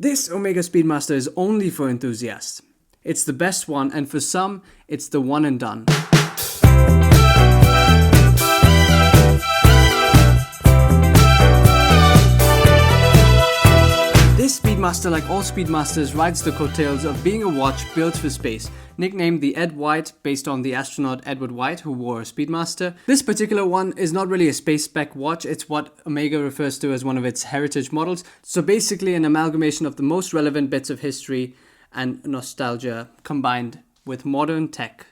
This Omega Speedmaster is only for enthusiasts. It's the best one, and for some, it's the one and done. This Speedmaster, like all Speedmasters, rides the coattails of being a watch built for space, nicknamed the Ed White based on the astronaut Edward White who wore a Speedmaster. This particular one is not really a space spec watch, it's what Omega refers to as one of its heritage models, so basically an amalgamation of the most relevant bits of history and nostalgia combined with modern tech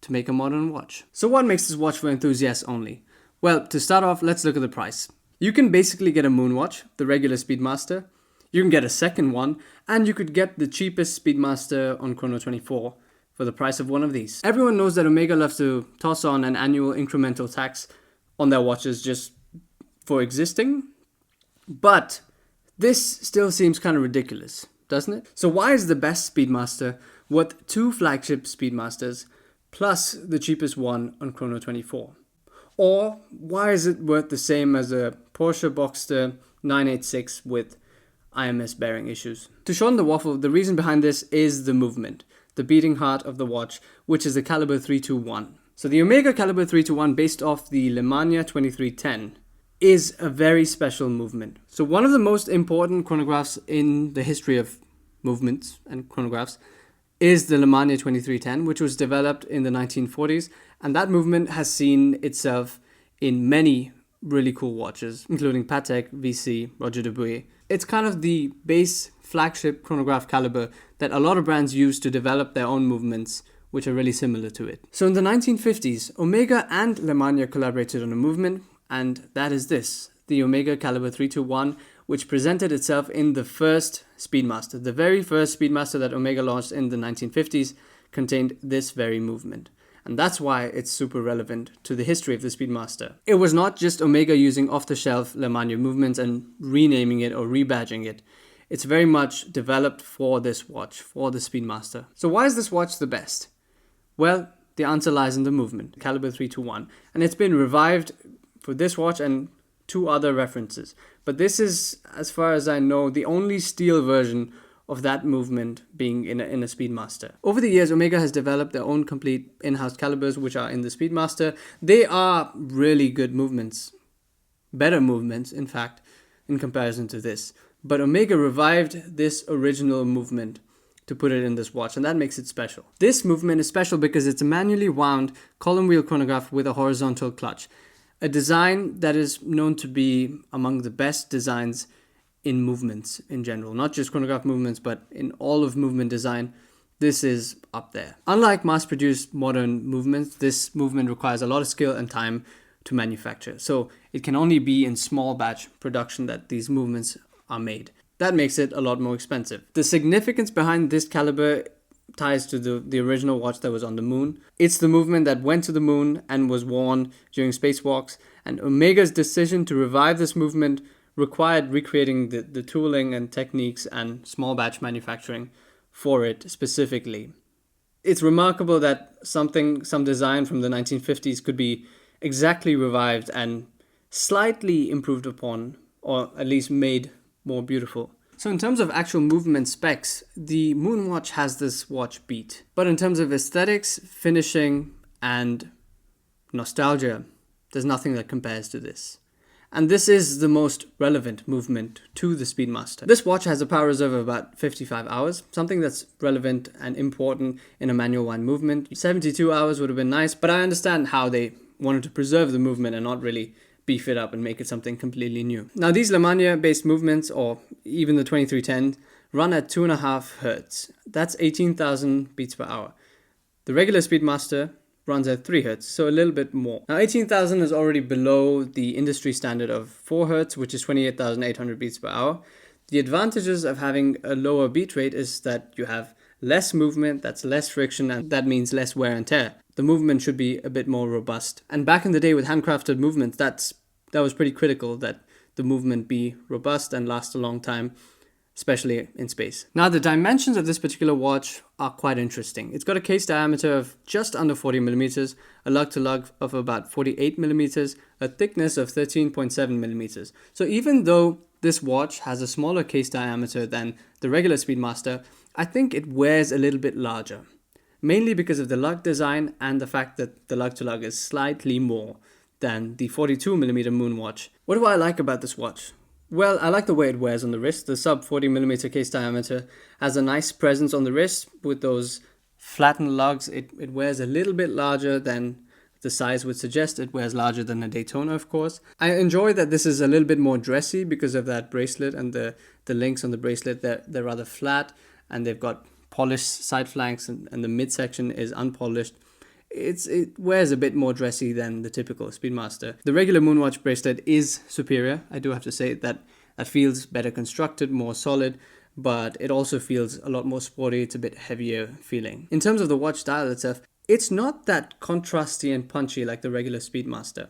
to make a modern watch. So what makes this watch for enthusiasts only? Well, to start off, let's look at the price. You can basically get a moon watch, the regular Speedmaster. You can get a second one, and you could get the cheapest Speedmaster on Chrono24 for the price of one of these. Everyone knows that Omega loves to toss on an annual incremental tax on their watches just for existing, but this still seems kind of ridiculous, doesn't it? So why is the best Speedmaster worth two flagship Speedmasters plus the cheapest one on Chrono24? Or why is it worth the same as a Porsche Boxster 986 with IMS bearing issues? To shorten the waffle, the reason behind this is the movement, the beating heart of the watch, which is the caliber 321. So the Omega caliber 321 based off the Lange 2310 is a very special movement. So one of the most important chronographs in the history of movements and chronographs is the Lange 2310, which was developed in the 1940s, and that movement has seen itself in many really cool watches, including Patek, VC, Roger Dubuis. It's kind of the base flagship chronograph caliber that a lot of brands use to develop their own movements, which are really similar to it. So in the 1950s, Omega and Lange collaborated on a movement, and that is this, the Omega caliber 321, which presented itself in the first Speedmaster. The very first Speedmaster that Omega launched in the 1950s contained this very movement. And that's why it's super relevant to the history of the Speedmaster. It was not just Omega using off-the-shelf Lange movements and renaming it or rebadging it. It's very much developed for this watch, for the Speedmaster. So why is this watch the best? Well, the answer lies in the movement, caliber 321. And it's been revived for this watch and two other references. But this is, as far as I know, the only steel version of that movement being in a Speedmaster. Over the years, Omega has developed their own complete in-house calibers, which are in the Speedmaster. They are really good movements, better movements, in fact, in comparison to this. But Omega revived this original movement to put it in this watch, and that makes it special. This movement is special because it's a manually wound column wheel chronograph with a horizontal clutch, a design that is known to be among the best designs in movements in general, not just chronograph movements, but in all of movement design. This is up there. Unlike mass-produced modern movements, this movement requires a lot of skill and time to manufacture. So it can only be in small batch production that these movements are made. That makes it a lot more expensive. The significance behind this caliber ties to the original watch that was on the moon. It's the movement that went to the moon and was worn during spacewalks, and Omega's decision to revive this movement required recreating the tooling and techniques and small batch manufacturing for it specifically. It's remarkable that some design from the 1950s could be exactly revived and slightly improved upon, or at least made more beautiful. So in terms of actual movement specs, the Moon watch has this watch beat. But in terms of aesthetics, finishing, and nostalgia, there's nothing that compares to this. And this is the most relevant movement to the Speedmaster. This watch has a power reserve of about 55 hours, something that's relevant and important in a manual wind movement. 72 hours would have been nice, but I understand how they wanted to preserve the movement and not really beef it up and make it something completely new. Now these Lange-based movements, or even the 2310, run at 2.5 Hertz. That's 18,000 beats per hour. The regular Speedmaster runs at 3 Hertz, so a little bit more. Now 18,000 is already below the industry standard of 4 Hertz, which is 28,800 beats per hour. The advantages of having a lower beat rate is that you have less movement, that's less friction, and that means less wear and tear. The movement should be a bit more robust. And back in the day with handcrafted movements, that was pretty critical, that the movement be robust and last a long time, especially in space. Now the dimensions of this particular watch are quite interesting. It's got a case diameter of just under 40 millimeters, a lug-to-lug of about 48 millimeters, a thickness of 13.7 millimeters. So even though this watch has a smaller case diameter than the regular Speedmaster, I think it wears a little bit larger. Mainly because of the lug design and the fact that the lug to lug is slightly more than the 42mm moon watch. What do I like about this watch? Well, I like the way it wears on the wrist. The sub 40mm case diameter has a nice presence on the wrist with those flattened lugs. It wears a little bit larger than the size would suggest. It wears larger than a Daytona, of course. I enjoy that this is a little bit more dressy because of that bracelet, and the links on the bracelet, they're rather flat and they've got polished side flanks, and the midsection is unpolished. It wears a bit more dressy than the typical Speedmaster. The regular Moonwatch bracelet is superior. I do have to say that feels better constructed, more solid, but it also feels a lot more sporty. It's a bit heavier feeling. In terms of the watch style itself, it's not that contrasty and punchy like the regular Speedmaster.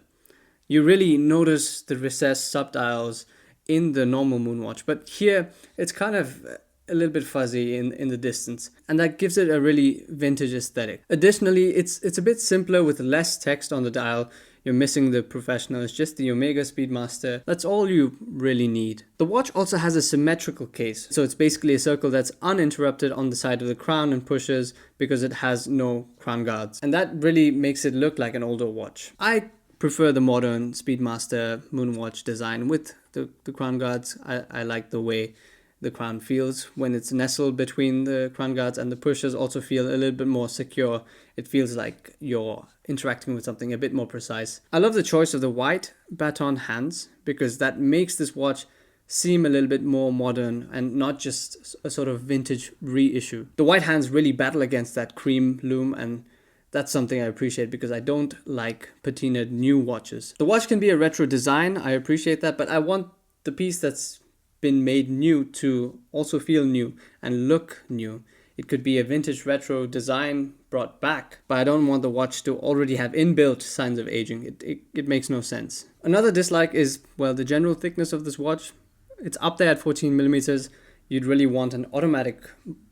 You really notice the recessed subdials in the normal Moonwatch, but here it's kind of a little bit fuzzy in the distance, and that gives it a really vintage aesthetic. Additionally, it's a bit simpler with less text on the dial. You're missing the professional, it's just the Omega Speedmaster. That's all you really need. The watch also has a symmetrical case, so it's basically a circle that's uninterrupted on the side of the crown and pushers because it has no crown guards, and that really makes it look like an older watch. I prefer the modern Speedmaster Moonwatch design with the crown guards. I like the way the crown feels when it's nestled between the crown guards, and the pushers also feel a little bit more secure. It feels like you're interacting with something a bit more precise. I love the choice of the white baton hands because that makes this watch seem a little bit more modern and not just a sort of vintage reissue. The white hands really battle against that cream lume, and that's something I appreciate because I don't like patinaed new watches. The watch can be a retro design, I appreciate that, but I want the piece that's been made new to also feel new and look new. It could be a vintage retro design brought back, but I don't want the watch to already have inbuilt signs of aging. It makes no sense. Another dislike is, well, the general thickness of this watch. It's up there at 14mm. You'd really want an automatic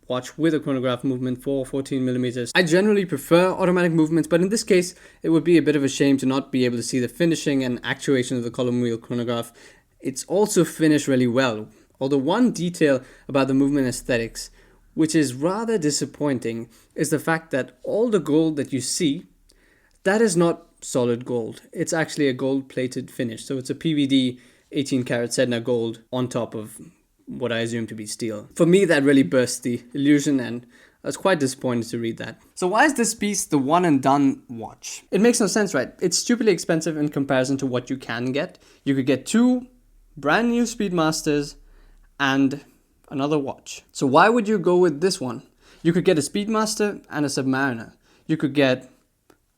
watch with a chronograph movement for 14mm. I generally prefer automatic movements, but in this case, it would be a bit of a shame to not be able to see the finishing and actuation of the column wheel chronograph. It's also finished really well, although one detail about the movement aesthetics, which is rather disappointing, is the fact that all the gold that you see, that is not solid gold. It's actually a gold-plated finish, so it's a PVD 18 karat Sedna gold on top of what I assume to be steel. For me, that really burst the illusion, and I was quite disappointed to read that. So why is this piece the one and done watch? It makes no sense, right? It's stupidly expensive in comparison to what you can get. You could get two brand new Speedmasters and another watch. So why would you go with this one? You could get a Speedmaster and a Submariner. You could get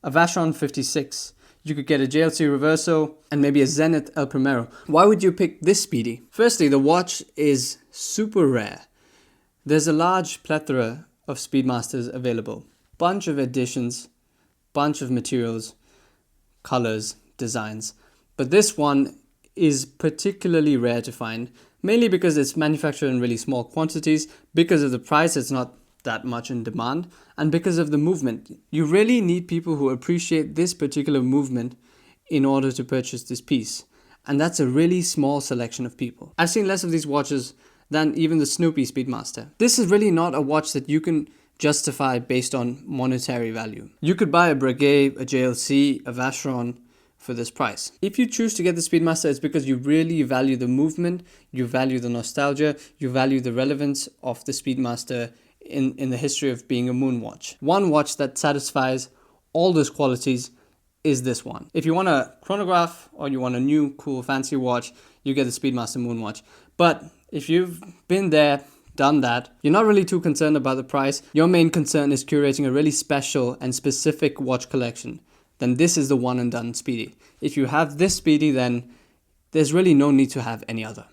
a Vacheron 56. You could get a JLC Reverso and maybe a Zenith El Primero. Why would you pick this Speedy? Firstly, the watch is super rare. There's a large plethora of Speedmasters available. Bunch of editions, bunch of materials, colors, designs. But this one is particularly rare to find, mainly because it's manufactured in really small quantities, because of the price, it's not that much in demand, and because of the movement. You really need people who appreciate this particular movement in order to purchase this piece, and that's a really small selection of people. I've seen less of these watches than even the Snoopy Speedmaster. This is really not a watch that you can justify based on monetary value. You could buy a Breguet, a JLC, a Vacheron for this price. If you choose to get the Speedmaster, it's because you really value the movement, you value the nostalgia, you value the relevance of the Speedmaster in the history of being a moon watch. One watch that satisfies all those qualities is this one. If you want a chronograph or you want a new, cool, fancy watch, you get the Speedmaster moon watch. But if you've been there, done that, you're not really too concerned about the price, your main concern is curating a really special and specific watch collection, then this is the one and done Speedy. If you have this Speedy, then there's really no need to have any other.